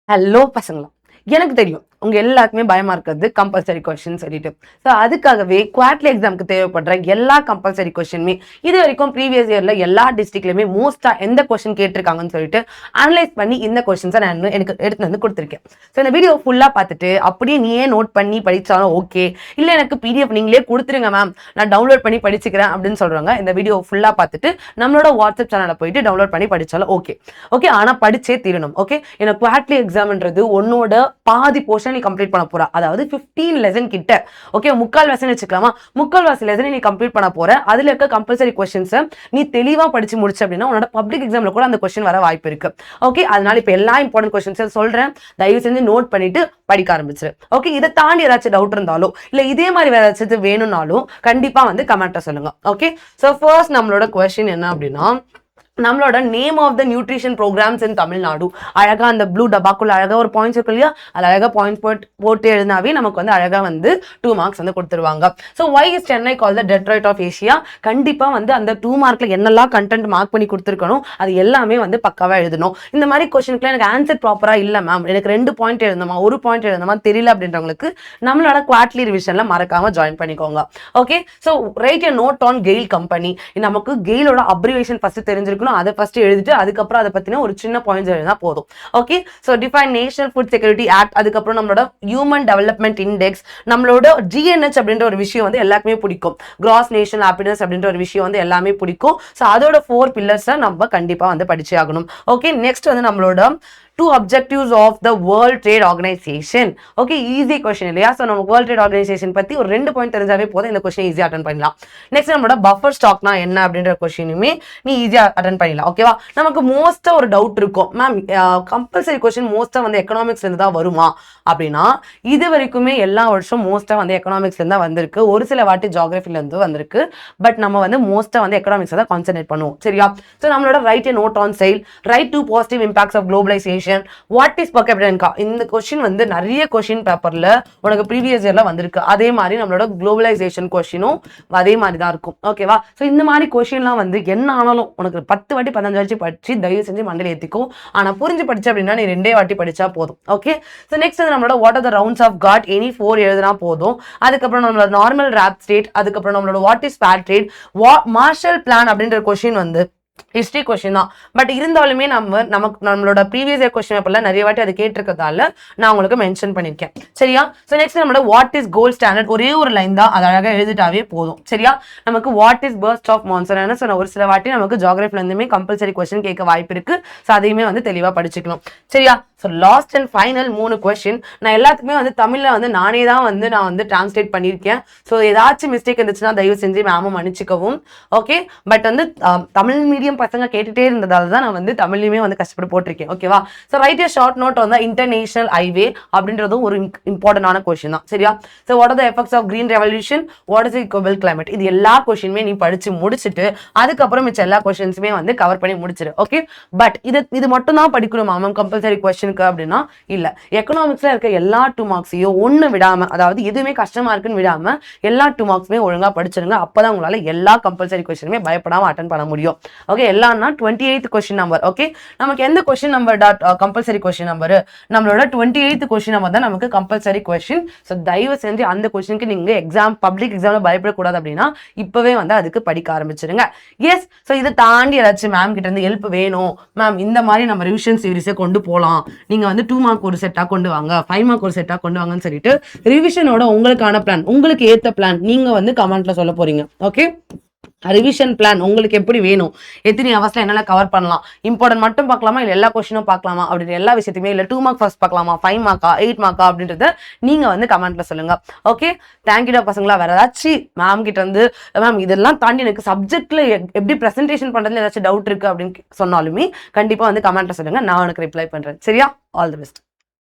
Hello பசங்களா, எனக்கு தெரியும் உங்க எல்லாருக்குமே பயமா இருக்கிறது கம்பல்சரி கொஸ்டின் சொல்லிட்டு. ஸோ அதுக்காகவே குவார்ட்லி எக்ஸாமுக்கு தேவைப்படுற எல்லா கம்பல்சரி கொஸ்டினுமே இது வரைக்கும் ப்ரீவியஸ் இயர்ல எல்லா டிஸ்ட்ரிக்ட்லயுமே மோஸ்டா எந்த கொஸ்டின் கேட்டிருக்காங்கன்னு சொல்லிட்டு அனலைஸ் பண்ணி இந்த கொஸ்டின்ஸை நான் எனக்கு எடுத்து வந்து கொடுத்துருக்கேன். ஸோ இந்த வீடியோ ஃபுல்லா பார்த்துட்டு அப்படியே நீயே நோட் பண்ணி படிச்சாலும் ஓகே, இல்லை எனக்கு பிடிஎஃப் நீங்களே கொடுத்துருங்க மேம், நான் டவுன்லோட் பண்ணி படிச்சுக்கிறேன் அப்படின்னு சொல்றாங்க. இந்த வீடியோ ஃபுல்லா பார்த்துட்டு நம்மளோட வாட்ஸ்அப் சேனலை போயிட்டு டவுன்லோட் பண்ணி படிச்சாலும் ஓகே. ஓகே, ஆனா படிச்சே தீரணும். ஓகே, எனக்கு குவார்ட்லி எக்ஸாம்ன்றது உன்னோட பாதி போர்ஷன் நீ கம்ப்ளீட் பண்ண போற, அதாவது 15 லெசன் கிட்ட. ஓகே, முக்கால் லெசன் வச்சுக்கலாமா, முக்கால்வாசி லெசன் நீ கம்ப்ளீட் பண்ண போற. அதுல இருக்க கம்பல்சரி கொஸ்டின்ஸ் நீ தெளிவா படிச்சு முடிச்ச அப்படின்னா உன்னோட பப்ளிக் எக்ஸாம்ல கூட அந்த கொஸ்டின் வர வாய்ப்பு இருக்கு. ஓகே, அதனால இப்ப எல்லா இம்பார்ட்டன்ட் கொஸ்டின்ஸ் சொல்றேன், தயவு செஞ்சு நோட் பண்ணிட்டு படிக்க ஆரம்பிச்சிரு. ஓகே, இதை தாண்டி ஏதாச்சும் டவுட் இருந்தாலும் இல்ல இதே மாதிரி வேற ஏதாச்சும் வேணும்னாலும் கண்டிப்பா வந்து கமெண்ட்ல சொல்லுங்க. ஓகே, சோ ஃபர்ஸ்ட் நம்மளோட கொஸ்டின் என்ன அப்படின்னா, நம்மளோட name of the nutrition programs in Tamil Nadu. அழகா அந்த ப்ளூ டப்பாக்குள்ள அழகா ஒரு பாயிண்ட்ஸ் இருக்கு இல்லையா, அது அழகா பாயிண்ட்ஸ் போட்டு எழுதினாவே நமக்கு வந்து அழகா வந்து 2 மார்க்ஸ் வந்து கொடுத்துருவாங்க. So why is Chennai call the Detroit of Asia? கண்டிப்பா வந்து அந்த 2 மார்க்ல என்னெல்லாம் கண்டென்ட் மார்க் பண்ணி கொடுத்துருக்கணும் அது எல்லாமே வந்து பக்காவா எழுதணும். இந்த மாதிரி கொஸ்டினுக்குலாம் எனக்கு ஆன்சர் ப்ராப்பரா இல்லை மேம், எனக்கு 2 பாயிண்ட் எழுதணுமா 1 பாயிண்ட் எழுதணுமா தெரியல அப்படின்றவங்களுக்கு நம்மளோட குவார்ட்லி ரிவிஷன்ல மறக்காம ஜாயின் பண்ணிக்கோங்க. Okay, so write a note on GAIL company. நமக்கு கெயிலோட அப்ரிவேஷன் ஃபர்ஸ்ட் தெரிஞ்சிருக்கணும், அதை ஃபர்ஸ்ட் எழுதிட்டு அதுக்கப்புறம் அதை பத்தின ஒரு சின்ன பாயிண்ட்ஸ் எழுதினா போதும். Okay, so define national food security act, அதுக்கப்புறம் நம்மளோட ஹியூமன் டெவலப்மெண்ட் இண்டெக்ஸ், நம்மளோட ஜிஎன்ஹெச் அப்படின்ற ஒரு விஷயம் வந்து எல்லாருக்குமே பிடிக்கும், கிராஸ் நேஷனல் ஹாப்பினஸ் அப்படின்ற ஒரு விஷயம் வந்து எல்லாமே பிடிக்கும். சோ அதோட 4 பில்லர்ஸை நம்ம கண்டிப்பா வந்து படிச்சே ஆகணும். ஓகே, நெக்ஸ்ட் வந்து நம்மளோட 2 objectives of the World Trade Organization. Okay, easy question இல்லையா? ஸோ நமக்கு வேர்ல்ட் ட்ரேட் ஆர்கனைசேஷன் பத்தி ஒரு 2 பாயிண்ட் தெரிஞ்சாவே போதும், இந்த கொஸ்டின் ஈஸியா அட்டன் பண்ணலாம். நெக்ஸ்ட் நம்மளோட பஃபர் ஸ்டாக்னா என்ன அப்படின்ற கொஸ்டினுமே நீ ஈஸியா அட்டன் பண்ணிடலாம். ஓகேவா, நமக்கு மோஸ்டா ஒரு டவுட் இருக்கும், மேம் கம்பல்சரி கொஸ்டின் மோஸ்டா வந்து எக்கனாமிக்ஸ்ல இருந்து தான் வருமா அப்படின்னா, இது வரைக்குமே எல்லா வருஷம் மோஸ்டா வந்து எக்கனாமிக்ஸ்ல இருந்தா வந்திருக்கு, ஒரு சில வாட்டி ஜியோகிராஃபில இருந்து வந்திருக்கு. பட் நம்ம வந்து மோஸ்டா வந்து எக்கனாமிக்ஸ் தான் கான்சென்ட்ரேட் பண்ணுவோம். சரியா? ஸோ நம்மளோட write a note on SAIL, write 2 positive impacts of globalisation, what is per capita income. இந்த கொஸ்டின் வந்து நிறைய கொஸ்டின் பேப்பர்ல உனக்கு ப்ரீவியஸ் இயர்ல வந்திருக்கு. அதே மாதிரி நம்மளோட குளோபலைசேஷன் கொஸ்டினும் அதே மாதிரி தான் இருக்கும். ஓகேவா, ஸோ இந்த மாதிரி கொஸ்டின்லாம் வந்து என்ன ஆனாலும் உனக்கு 10 வாட்டி 15 வாட்டி படிச்சு தயவு செஞ்சு மண்டையில ஏத்திக்கும். ஆனா புரிஞ்சு படிச்சு அப்படின்னா நீ 2 வாட்டி படிச்சா போதும். ஓகே, ஸோ நெக்ஸ்ட் வந்து நம்மளோட what are the rounds of GATT, any 4 எழுதுனா போதும். அதுக்கப்புறம் நம்மளோட நார்மல் ரேப் ஸ்டேட், அதுக்கப்புறம் நம்மளோட what is fair trade, Marshall plan அப்படின்ற கொஸ்டின் வந்து ஹிஸ்டரி கொஸ்டின் தான். பட் இருந்தாலுமே நம்மளோட ப்ரீவியஸ் இயர் கொஸ்டின் பேப்பர்ல நிறைய வாட்டி அது கேட்டிருக்கிறதால நான் உங்களுக்கு மென்ஷன் பண்ணிருக்கேன். சரியா? ஸோ நெக்ஸ்ட் நம்மளோட வாட் இஸ் கோல்ட் ஸ்டாண்டர்ட், ஒரே ஒரு லைன் தான், அது அழகாக எழுதிட்டாவே போதும். சரியா? நமக்கு what is burst of monsoon என்ன சொன்ன, ஒரு சில வாட்டி நமக்கு ஜியோகிராஃபில இருந்துமே கம்பல்சரி கொஸ்டின் கேட்க வாய்ப்பு இருக்கு. ஸோ அதையுமே வந்து தெளிவா படிச்சுக்கணும். சரியா? So last and final 3 question நான் எல்லாத்துக்குமே வந்து தமிழ்ல வந்து நானே தான் வந்து நான் வந்து டிரான்ஸ்லேட் பண்ணியிருக்கேன். ஸோ ஏதாச்சும் மிஸ்டேக் இருந்துச்சுன்னா தயவு செஞ்சு மேமும் மன்னிச்சுக்கவும். ஓகே, பட் வந்து தமிழ் மீடியம் பசங்க கேட்டுட்டே இருந்ததால தான் நான் வந்து தமிழ்லையுமே வந்து கஷ்டப்பட்டு போட்டிருக்கேன். ஓகேவா? So write a short note வந்து இன்டர்நேஷனல் ஹைவே அப்படின்றதும் ஒரு இம்பார்ட்டன்டான கொஸ்டின் தான். சரியா? So what are the effects of green revolution, what is equal climate, இது எல்லா கொஸ்டினுமே நீ படிச்சு முடிச்சுட்டு அதுக்கப்புறம் மிச்ச எல்லா கொஸ்டின்ஸுமே வந்து கவர் பண்ணி முடிச்சிரு. ஓகே, பட் இது மட்டும் தான் படிக்கணுமா மேம் கம்பல்சரி கொஸ்டின் அப்படின்னா இல்ல, எக்கனாமிக்ஸ்ல இருக்க எல்லா 2 மார்க்ஸையும் ஒண்ணு விடாம, அதாவது எதுவுமே கஷ்டமா இருக்குன்னு விடாம எல்லா 2 மார்க்ஸுமே ஒழுங்கா படிச்சிருங்க. அப்பதான் உங்களால எல்லா கம்பல்சரி கொஸ்டினுமே பயப்படாம அட்டன் பண்ண முடியும். ஓகே, எல்லாம்னா 28th கொஸ்டின் நம்பர். ஓகே, நமக்கு எந்த question number compulsory question number, நம்மளோட 28th கொஸ்டின் நம்பர் தான் நமக்கு கம்பல்சரி கொஸ்டின். ஸோ தயவு செஞ்சு அந்த கொஸ்டினுக்கு நீங்க பப்ளிக் எக்ஸாம்ல பயப்படக்கூடாது அப்படின்னா இப்பவே வந்து அதுக்கு படிக்க ஆரம்பிச்சிருங்க. எஸ், ஸோ இதை தாண்டி ஏதாச்சும் மேம் கிட்ட இருந்து ஹெல்ப் வேணும், மேம் இந்த மாதிரி நம்ம ரிவிஷன் சீரிஸை கொண்டு போகலாம், நீங்க வந்து 2 மார்க் ஒரு செட்டா கொண்டு வாங்க, 5 மார்க் ஒரு செட்டா கொண்டு வாங்கன்னு சொல்லிட்டு ரிவிஷனோட உங்களுக்கான பிளான், உங்களுக்கு ஏத்த பிளான் நீங்க வந்து கமெண்ட்ல சொல்ல போறீங்க. ஓகே, ரிவிஷன் பிளான் உங்களுக்கு எப்படி வேணும், எத்தனை ஹவர்ஸ்ல என்னால கவர் பண்ணலாம், இம்பார்ட்டன்ட் மட்டும் பார்க்கலாமா இல்ல எல்லா கொஸ்டினும் பார்க்கலாமா அப்படின்ற எல்லா விஷயத்தையுமே, இல்ல 2 மார்க் ஃபர்ஸ்ட் பார்க்கலாமா, 5 மார்க்கா 8 மார்க்கா அப்படின்றத நீங்க வந்து கமெண்ட்ல சொல்லுங்க. ஓகே, தேங்க்யூடா பசங்களா. வேற ஏதாச்சும் மேம் கிட்ட வந்து மேம் இதெல்லாம் தாண்டி எனக்கு சப்ஜெக்ட்ல எப்படி பிரசன்டேஷன் பண்றதுல ஏதாச்சும் டவுட் இருக்கு அப்படின்னு சொன்னாலுமே கண்டிப்பா வந்து கமெண்ட்ல சொல்லுங்க, நான் உனக்கு ரிப்ளை பண்றேன். சரியா? All the best.